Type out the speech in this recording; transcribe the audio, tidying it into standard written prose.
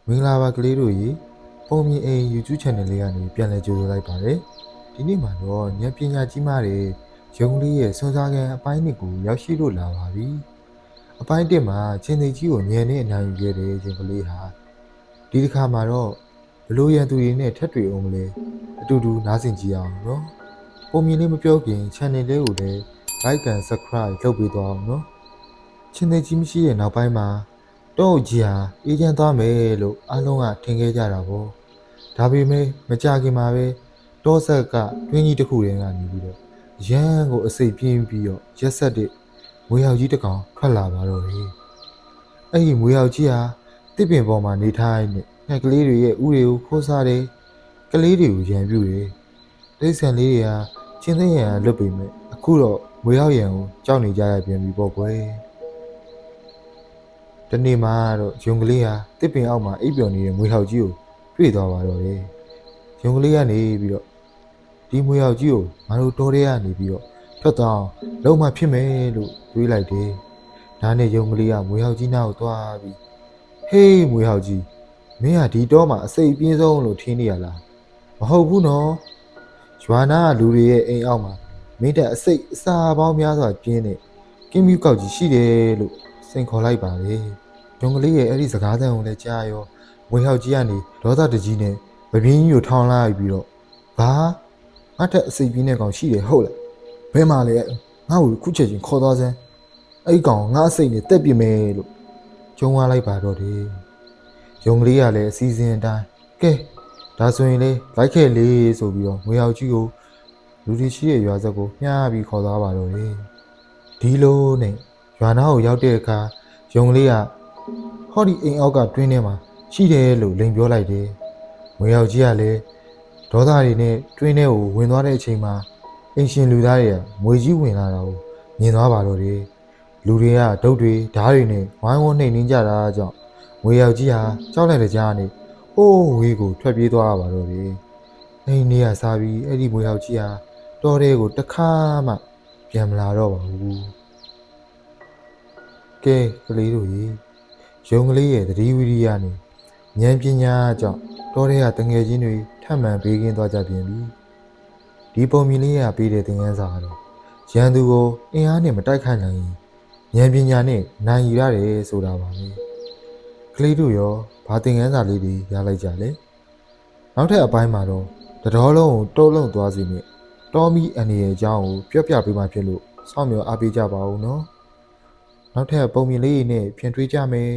မင်္ဂလာပါကလေးတို့ရေပုံမြင်အိမ် YouTube Channel လေးကနေပြန်လည်ကြိုဆိုလိုက်ပါတယ်ဒီနေ့မှာတော့ဉာဏ်ပညာကြီးမားတဲ့ရုံးလေးရဲ့စွမ်းစားခံအပိုင်းနှစ်ကိုရောက်ရှိလို့လာပါပြီအပိုင်းတစ်မှာချင်းသိကြီးကိုဉာဏ်နဲ့အနိုင်ယူခဲ့တဲ့ရုံးကလေးဟာဒီတစ်ခါမှာတော့ဘလို့ရန်သူတွေနဲ့ထက်တွေ့အောင်မလဲအတူတူနားဆင်ကြည့်အောင်နော်ပုံမြင်လေးမပြောခင် Channel လေးကိုလည်း Like and Subscribe လုပ်ပေးသွားအောင်နော်ချင်းသိကြီးမရှိတဲ့နောက်ပိုင်းမှာတော့ကြီးဟာအေးချမ်းသွားမယ်လို့အားလုံးကထင်ခဲ့ကြတာပေါ့ဒါပေမဲ့မကြခင်မှာပဲတောဆက်ကတွင်းကြီးတစ်ခုတည်းကနေပြီးတော့ရန်ကိုအစိပ်ပြင်းပြီးတော့ရက်ဆက်တဲ့မွေရောက်ကြီးတစ်ကောင်ထွက်လာပါတော့တယ်အဲ့ဒီမွေရောက်ကြီးဟာတစ်ပင်ပေါ်မှာနေထိုင်တဲ့ငှက်ကလေးတွေရဲ့ဥတွေကိုခိုးစားတယ်ကလေးတွေကိုရန်ပြုတယ်တိတ်ဆန်လေးတွေကချင်းသိရန်လွတ်ပေမဲ့အခုတော့မွေရောက်ရန်ကိုကြောက်နေကြရပြန်ပြီပေါ့ကွယ်တနေ့မှတော့ရုံကလေးဟာတစ်ပင်အောက်မှာအိပ်ပျော်နေတဲ့မွေဟောက်ကြီးကိုတွေ့သွားပါတော့တယ်။ရုံကလေးကနေပြီးတော့ဒီမွေဟောက်ကြီးကိုငါတို့တော်ထဲကနေပြီးတော့ထွက်သွားအောင်လုံးမဖြစ်မယ်လို့တွေးလိုက်တယ်။ဒါနဲ့ရုံကလေးကမွေဟောက်ကြီးနားကိုသွားပြီးဟေးမွေဟောက်ကြီးမင်းကဒီတော့မှအစိပ်ပြင်းဆုံးလို့ထင်နေရလား။မဟုတ်ဘူးနော်။ရွာနာကလူတွေရဲ့အိမ်အောက်မှာမင်းတက်အစိပ်အစာပေါင်းများစွာပြင်းတဲ့ကင်းမြူကောက်ကြီးရှိတယ်လို့စိန်ခေါ်လိုက်ပါလေ။ရုံကလေးရဲ့အဲ့ဒီစကားသံကိုလည်းကြားရောမွေဟောက်ကြီးကနေဒေါသတကြီးနဲ့ဗပြင်းကြီးကိုထောင်းလိုက်ပြီးတော့ဘာငါ့ထက်အစိပ်ပြင်းတဲ့ကောင်ရှိတယ်ဟုတ်လားဘယ်မှာလဲငါ့ကိုခုချက်ချင်းခေါ်သွားစမ်းအဲ့ဒီကောင်ငါအစိပ်နဲ့တက်ပြမယ်လို့ကျုံသွားလိုက်ပါတော့တယ်ရုံကလေးကလည်းအစီအစဉ်အတိုင်းကဲဒါဆိုရင်လေလိုက်ခဲ့လေဆိုပြီးတော့မွေဟောက်ကြီးကိုလူတွေရှိတဲ့ရွာစက်ကိုမျှပြီးခေါ်သွားပါတော့တယ်ဒီလိုနဲ့ရွာနာကိုရောက်တဲ့အခါရုံကလေးကဟောဒီအိမ်အောက်ကတွင်းထဲမှာရှိတယ်လို့လိန်ပြောလိုက်တယ်။မွေရောက်ကြီးကလည်းဒေါသတွေနဲ့တွင်းထဲကိုဝင်သွားတဲ့အချိန်မှာအင်ရှင်လူသားတွေကမွေကြီးဝင်လာတာကိုမြင်သွားပါတော့တယ်။လူတွေကဒုတ်တွေဓားတွေနဲ့ဝိုင်းဝန်းနှိမ်နှင်းကြတာကြောင့်မွေရောက်ကြီးဟာကြောက်လိုက်တဲ့ကြားကနေဟိုးဝေးကိုထွက်ပြေးသွားပါတော့တယ်။အဲ့ဒီနေ့ကစားပြီးအဲ့ဒီမွေရောက်ကြီးဟာတောထဲကိုတစ်ခါမှပြန်မလာတော့ပါဘူး။ကဲကလေးတို့ရေရုံကလေးရဲ့သတိဝိရိယနဲ့ဉာဏ်ပညာကြောင့်တောထဲကတငယ်ချင်းတွေထပ်မံဘေးကင်းသွားကြပြန်ပြီဒီပုံမြင်လေးကပေးတဲ့သင်ခန်းစာကတော့ရန်သူကိုအင်အားနဲ့မတိုက်ခိုက်နိုင်ရင်ဉာဏ်ပညာနဲ့နိုင်ယူရတယ်ဆိုတာပါပဲကလေးတို့ရောဘာသင်ခန်းစာလေးတွေရလိုက်ကြလဲနောက်ထပ်အပိုင်းမှာတော့တတော်လုံးကိုတုံးလုံးသွားစီနဲ့တော်မီအန်ဒီရဲ့အကြောင်းကိုပြောပြပေးမှဖြစ်လို့စောင့်မျှော်အားပေးကြပါဦးနော်နောက်ထပ်ပုံမြင်လေးတွေနဲ့ပြန်တွေ့ကြမယ်